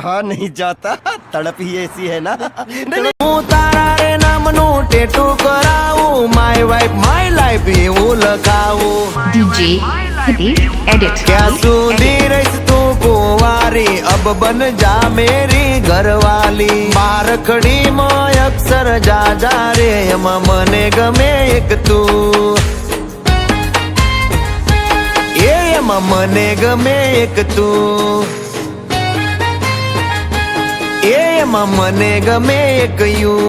रहा नहीं जाता, तड़प ही ऐसी है ना। હું તારા રે નામનું ટેટુ કરાવું, માય વાઇફ માય લાઈફ એવું લખાવું. DJ Hitesh Edit. ક્યાં સુધી રહીશ તું કુંવારી, અબ બન જા મેરી ઘરવાલી. બારખડીમાં અક્ષર જા રે, એમાં મને ગમે એક તું. એમાં મને ગમે એક તું. એમાં મને ગમે એક યુ.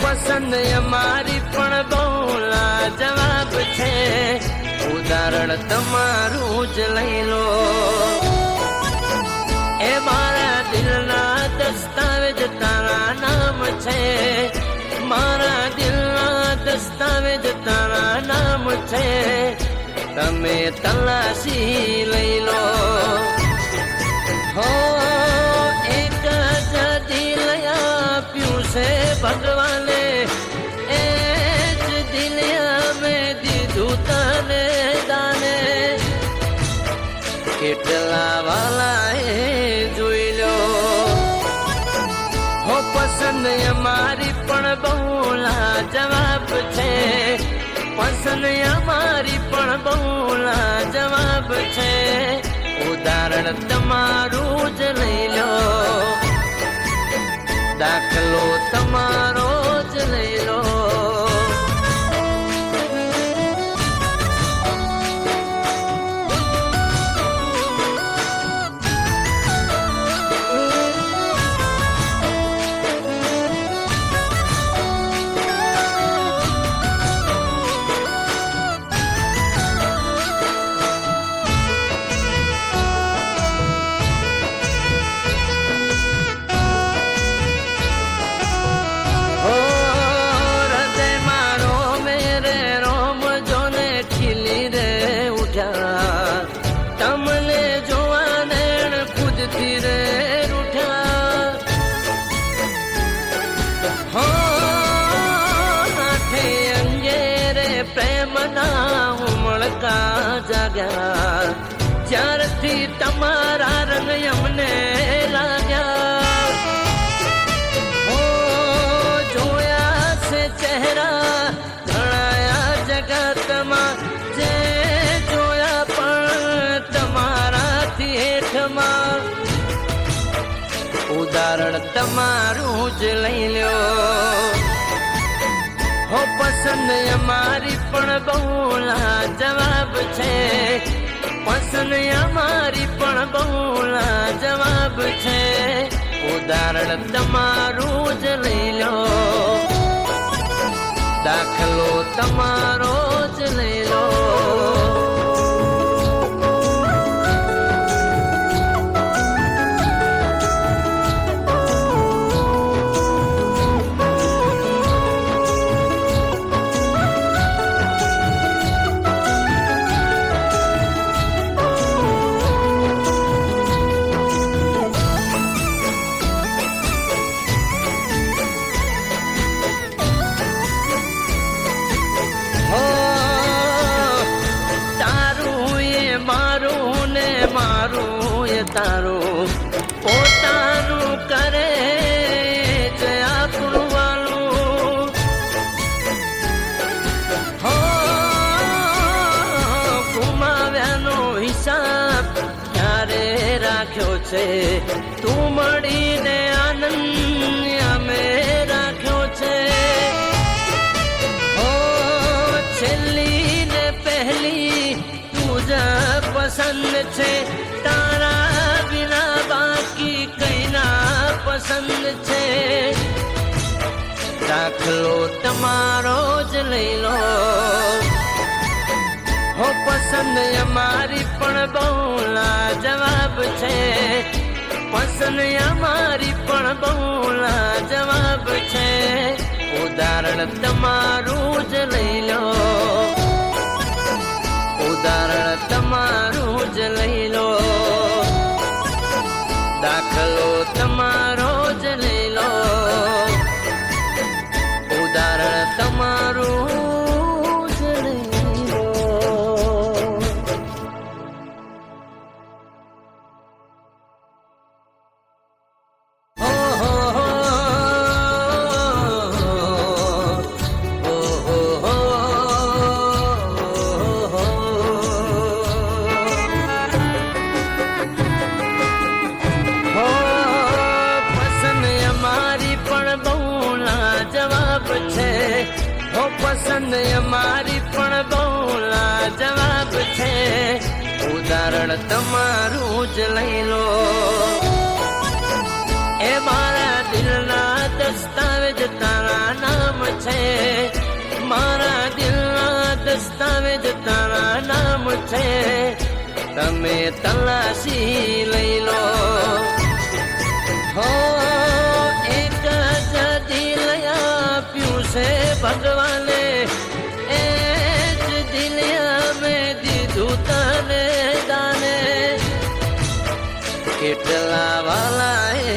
પસંદ અમારી પણ બહુ લાજવાબ છે, ઉદાહરણ તમારું જ લઈ લો. એ મારા દિલના દસ્તાવેજ તારા નામ છે, મારા દિલના દસ્તાવેજ તારા નામ છે, તમે તલાશી લઈ લો. હો એક જ દિલ આપ્યું છે ભગવાને, એ જ દિલ મેં દીધું તને દાને. કેટલા વાલા એ જોઈ લો. હો પસંદ અમારી પણ બહુ લાજવાબ છે, પસંદ અમારી પણ બહુ લાજવાબ છે, ઉદાહરણ તમારું જ લઈ લો. દાખલો તમારો જ લઈ લો. તમને જોવા નેણ ખુદથી રે રૂઠ્યા. હો નાથે અંગે રે પ્રેમના ઉમળકા જાગ્યા, જ્યારથી તમારા રંગ અમને લાગ્યા. હો જોયા છે ચહેરા ઘણાયા જગતમાં, જે ઉદાહરણ તમારું જ લઈ લો. હો પસંદ અમારી પણ બહુ લાજવાબ છે, પસંદ અમારી પણ બહુ લાજવાબ છે, ઉદાહરણ તમારું જ લઈ લો. દાખલો તમારો જ લઈ લો. તારું પોતાનું કરે છે આપણું વાલું. હો ગુમાવ્યાનો હિસાબ ક્યારે રાખ્યો છે, તું મળી પસંદ છે તારા વિના બાકી કઈ ના પસંદ છે દાખલો તમારો જ લઈ લો હો પસંદ અમારી પણ બહુ લાજવાબ છે પસંદ અમારી પણ બહુ લાજવાબ છે ઉદાહરણ તમારું જ લઈ લો ઉદાહરણ તમારું જ લઈ લો દાખલો તમારો જ લઈ લો ઉદાહરણ તમારું જ લઈ લો પસંદ અમારી પણ બહુ લાજવાબ છે ઉદાહરણ તમારું જ લઈ લો એ મારા દિલના દસ્તાવેજ તારા નામ છે મારા દિલના દસ્તાવેજ તારા નામ છે તમે તલાશી લઈ લો હો એક જ દિલ આપ્યું છે ભગવાને એ જ દિલ મેં દીધું તને દાને કેટલા વાલા એ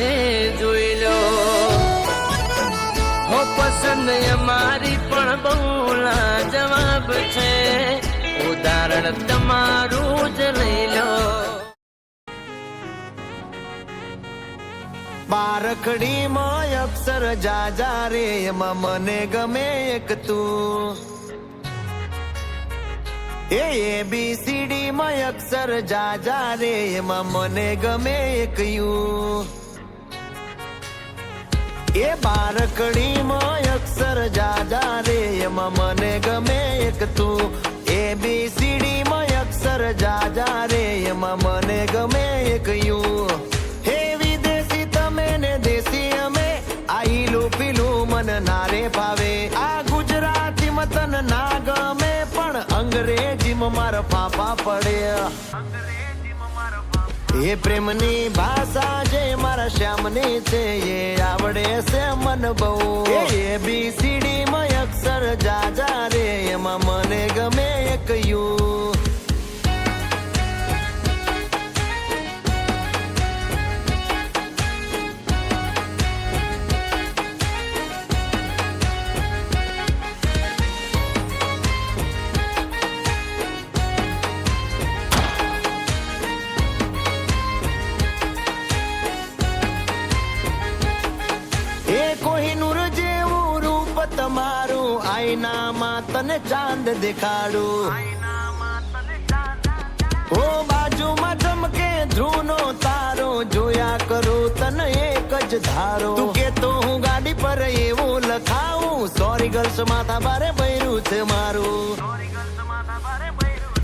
જોઈ લો હો પસંદ અમારી પણ બહુ લાજવાબ છે ઉદાહરણ તમારું જ લઈ લો બારખડીમાં અક્ષર જાજા રે એમાં મને ગમે એક તું ABCD માં અક્ષર જાજા રે એમાં મને ગમે એક યુ એ બારખડીમાં અક્ષર જાજા રે એમાં મને ગમે એક તું ABCD માં અક્ષર જાજા રે એમાં મને ગમે એક યુ મન નારે ભાવે આ ગુજરાતી મતન ના ગમે પણ અંગ્રેજીમાં મારા પાપા પડે એ પ્રેમની ભાષા જે મારા શ્યામની છે એ આવડે છે મન બહુ ABCD માં અક્ષર જાજા રે એમાં મને ગમે એક યુ તમારું આઈનામાં તને ચાંદ દેખાડું ઓ બાજુમાં ચમકે ધ્રુવનો તારો જોયા કરું તને એક જ ધારો તું કે તો હું ગાડી પર એવું લખાવું સોરી ગર્લ્સ માથા બારે બૈરું છે મારું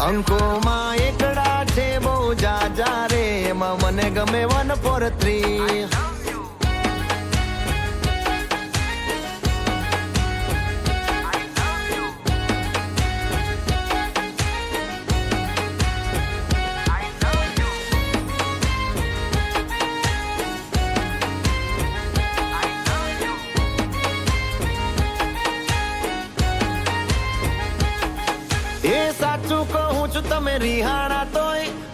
અંકોમાં એકડા છે બહુ જાજા રે એમાં મને ગમે 143 એ સાચું કહું છું તમે રિહાણા તોય